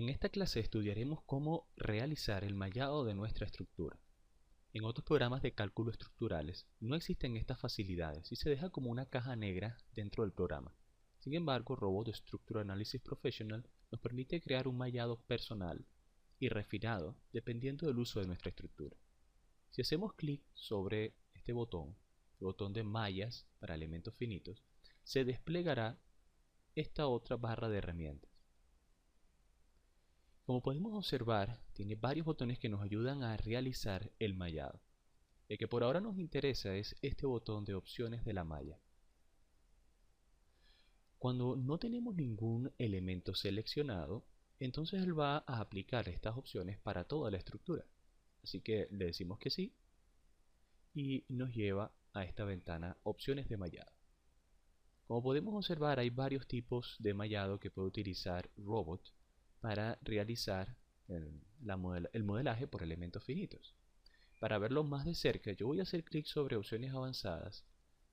En esta clase estudiaremos cómo realizar el mallado de nuestra estructura. En otros programas de cálculo estructurales no existen estas facilidades y se deja como una caja negra dentro del programa. Sin embargo, Robot Structural Analysis Professional nos permite crear un mallado personal y refinado dependiendo del uso de nuestra estructura. Si hacemos clic sobre este botón, el botón de mallas para elementos finitos, se desplegará esta otra barra de herramientas. Como podemos observar, tiene varios botones que nos ayudan a realizar el mallado. El que por ahora nos interesa es este botón de opciones de la malla. Cuando no tenemos ningún elemento seleccionado, entonces él va a aplicar estas opciones para toda la estructura. Así que le decimos que sí y nos lleva a esta ventana opciones de mallado. Como podemos observar, hay varios tipos de mallado que puede utilizar Robot para realizar el modelaje por elementos finitos. Para verlo más de cerca, yo voy a hacer clic sobre opciones avanzadas,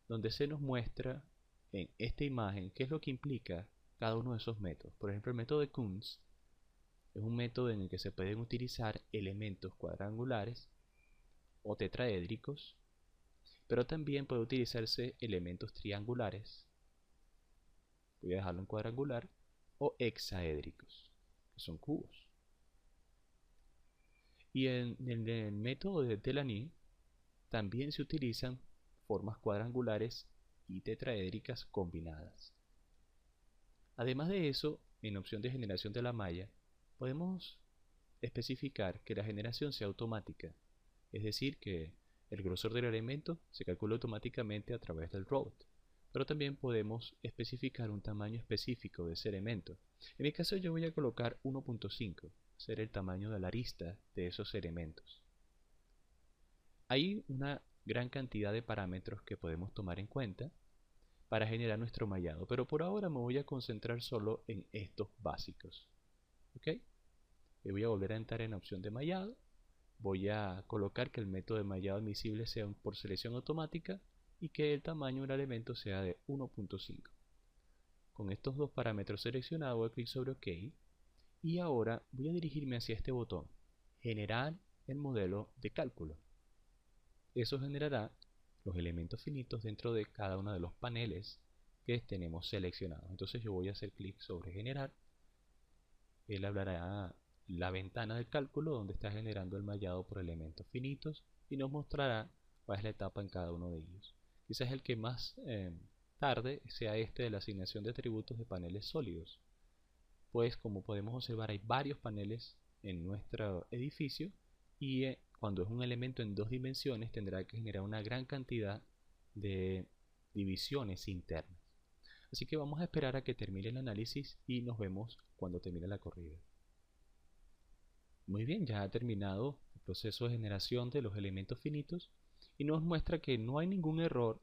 donde se nos muestra en esta imagen qué es lo que implica cada uno de esos métodos. Por ejemplo, el método de Kunz es un método en el que se pueden utilizar elementos cuadrangulares o tetraédricos, pero también puede utilizarse elementos triangulares, voy a dejarlo en cuadrangular, o hexaédricos, que son cubos. Y en el método de Delany también se utilizan formas cuadrangulares y tetraédricas combinadas. Además de eso, en opción de generación de la malla, podemos especificar que la generación sea automática, es decir, que el grosor del elemento se calcula automáticamente a través del robot. Pero también podemos especificar un tamaño específico de ese elemento. En mi caso yo voy a colocar 1.5, ser el tamaño de la arista de esos elementos. Hay una gran cantidad de parámetros que podemos tomar en cuenta para generar nuestro mallado, pero por ahora me voy a concentrar solo en estos básicos. ¿Ok? Y voy a volver a entrar en la opción de mallado. Voy a colocar que el método de mallado admisible sea por selección automática y que el tamaño del elemento sea de 1.5. Con estos dos parámetros seleccionados, voy a clic sobre OK y ahora voy a dirigirme hacia este botón, generar el modelo de cálculo. Eso generará los elementos finitos dentro de cada uno de los paneles que tenemos seleccionados. Entonces yo voy a hacer clic sobre generar. Él abrirá la ventana de cálculo donde está generando el mallado por elementos finitos y nos mostrará cuál es la etapa en cada uno de ellos. Quizás el que más tarde sea este de la asignación de atributos de paneles sólidos, pues como podemos observar hay varios paneles en nuestro edificio y cuando es un elemento en 2 dimensiones tendrá que generar una gran cantidad de divisiones internas. Así que vamos a esperar a que termine el análisis y nos vemos cuando termine la corrida. Muy bien, ya ha terminado el proceso de generación de los elementos finitos y nos muestra que no hay ningún error.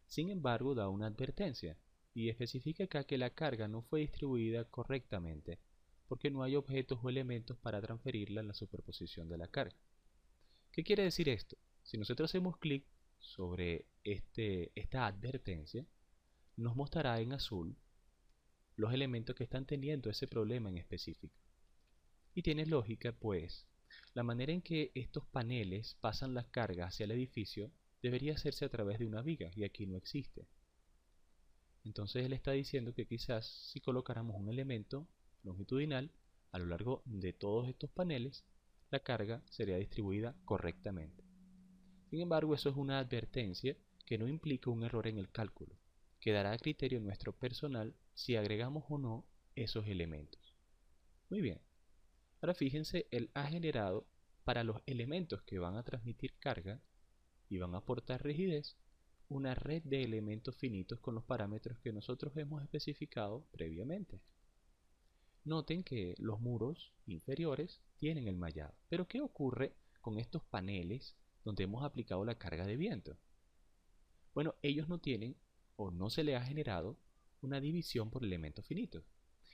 Sin embargo, da una advertencia y especifica acá que la carga no fue distribuida correctamente porque no hay objetos o elementos para transferirla en la superposición de la carga. ¿Qué quiere decir esto? Si nosotros hacemos clic sobre esta advertencia, nos mostrará en azul los elementos que están teniendo ese problema en específico. Y tiene lógica, pues, la manera en que estos paneles pasan las cargas hacia el edificio debería hacerse a través de una viga, y aquí no existe. Entonces él está diciendo que quizás si colocáramos un elemento longitudinal a lo largo de todos estos paneles, la carga sería distribuida correctamente. Sin embargo, eso es una advertencia que no implica un error en el cálculo. Quedará a criterio nuestro personal si agregamos o no esos elementos. Muy bien. Ahora fíjense, él ha generado para los elementos que van a transmitir carga y van a aportar rigidez una red de elementos finitos con los parámetros que nosotros hemos especificado previamente. Noten que los muros inferiores tienen el mallado, pero ¿qué ocurre con estos paneles donde hemos aplicado la carga de viento? Bueno, ellos no tienen o no se les ha generado una división por elementos finitos.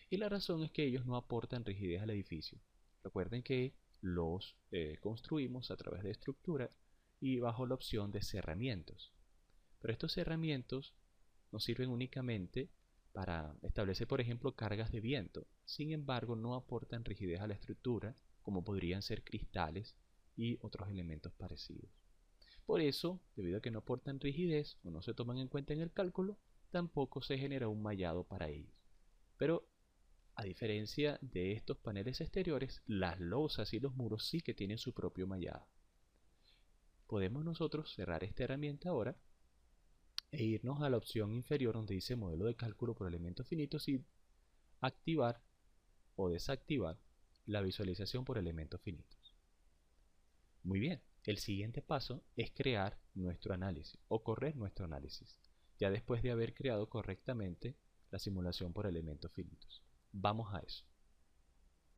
Y la razón es que ellos no aportan rigidez al edificio. Recuerden que los construimos a través de estructura y bajo la opción de cerramientos. Pero estos cerramientos nos sirven únicamente para establecer, por ejemplo, cargas de viento. Sin embargo, no aportan rigidez a la estructura, como podrían ser cristales y otros elementos parecidos. Por eso, debido a que no aportan rigidez o no se toman en cuenta en el cálculo, tampoco se genera un mallado para ellos. Pero, a diferencia de estos paneles exteriores, las losas y los muros sí que tienen su propio mallado. Podemos nosotros cerrar esta herramienta ahora e irnos a la opción inferior donde dice modelo de cálculo por elementos finitos y activar o desactivar la visualización por elementos finitos. Muy bien, el siguiente paso es crear nuestro análisis o correr nuestro análisis, ya después de haber creado correctamente la simulación por elementos finitos. Vamos a eso.